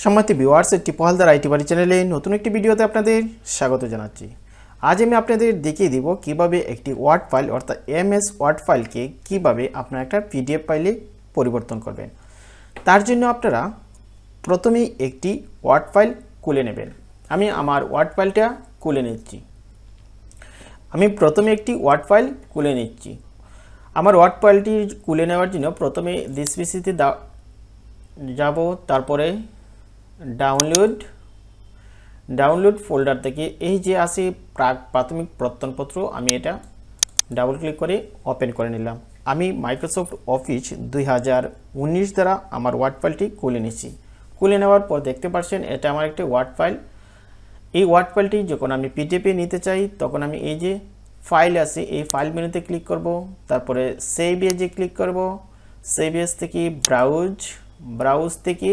সম্মানিত ভিউয়ার্স, একটি পহালদার আইটি বাড়ি চ্যানেলে নতুন একটি ভিডিওতে আপনাদের স্বাগত জানাচ্ছি। আজ আমি আপনাদের দেখিয়ে দিব কিভাবে একটি ওয়ার্ড ফাইল অর্থাৎ এমএস ওয়ার্ড ফাইলকে কিভাবে আপনারা একটা পিডিএফ ফাইলে পরিবর্তন করবেন। তার জন্য আপনারা প্রথমেই একটি ওয়ার্ড ফাইল খুলে নেবেন। আমি আমার ওয়ার্ড ফাইলটা খুলে নিচ্ছি। আমি প্রথমে একটি ওয়ার্ড ফাইল খুলে নিচ্ছি। আমার ওয়ার্ড ফাইলটি খুলে নেওয়ার জন্য প্রথমে দিস পিসিতে যাব, তারপরে ডাউনলোড ফোল্ডার থেকে এই যে আছে প্রাথমিক প্রত্যয়নপত্র, আমি এটা ডাবল ক্লিক করে ওপেন করে নিলাম। আমি মাইক্রোসফট অফিস 2019 দ্বারা আমার ওয়ার্ড ফাইলটি খুলে নিয়েছি। খুলে নেওয়ার পর দেখতে পাচ্ছেন এটা আমার একটা ওয়ার্ড ফাইল। এই ওয়ার্ড ফাইলটি যখন আমি পিডিএফে নিতে চাই তখন আমি এই যে ফাইল আছে এই ফাইল মেনুতে ক্লিক করব, তারপরে সেভ এজে ক্লিক করব। সেভ এজ থেকে ব্রাউজ থেকে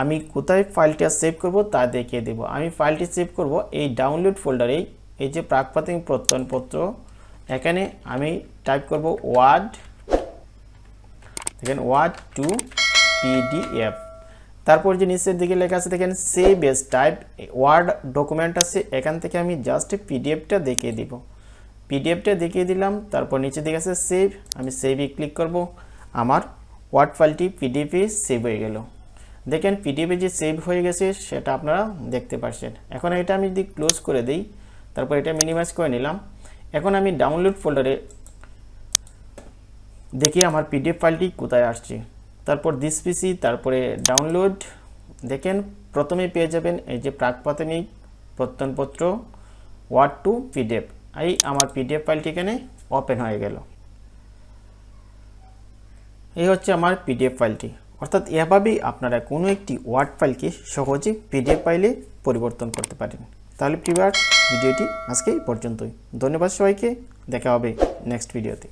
আমি কোথায় ফাইলটা সেভ করব তা দেখিয়ে দেব। আমি ফাইলটি সেভ করব এই ডাউনলোড ফোল্ডারে, এই যে প্রাথমিক প্রত্যয়নপত্র, এখানে আমি টাইপ করব ওয়ার্ড টু পিডিএফ। তারপর যে নিচের দিকে লেখা আছে দেখেন save as type Word document আছে, এখান থেকে আমি জাস্ট পিডিএফটা দেখিয়ে দিব। পিডিএফটা দেখিয়ে দিলাম, তারপর নিচের দিকে আছে সেভ, আমি সেভে ক্লিক করব। আমার ওয়ার্ড ফাইলটি পিডিএফে সেভ হয়ে গেল। দেখেন পিডিএফে যে সেভ হয়ে গেছে সেটা আপনারা দেখতে পাচ্ছেন। এখন এটা আমি যদি ক্লোজ করে দেই, তারপর এটা মিনিমাইজ করে নিলাম। এখন আমি ডাউনলোড ফোল্ডারে দেখি আমার পিডিএফ ফাইলটি কোথায় আসছে। তারপর দিস পিসি, তারপরে ডাউনলোড, দেখেন প্রথমে পেয়ে যাবেন এই যে প্রাথমিক প্রত্যয়নপত্র ওয়ার্ড টু পিডিএফ। এই আমার পিডিএফ ফাইলটি এখানে ওপেন হয়ে গেল। এই হচ্ছে আমার পিডিএফ ফাইলটি। অর্থাৎ এভাবেই আপনারা কোনো একটি ওয়ার্ড ফাইলকে সহজে পিডিএফ ফাইলে পরিবর্তন করতে পারেন। তাহলে ভিডিওটি আজকে এই পর্যন্তই। ধন্যবাদ সবাইকে, দেখা হবে নেক্সট ভিডিওতে।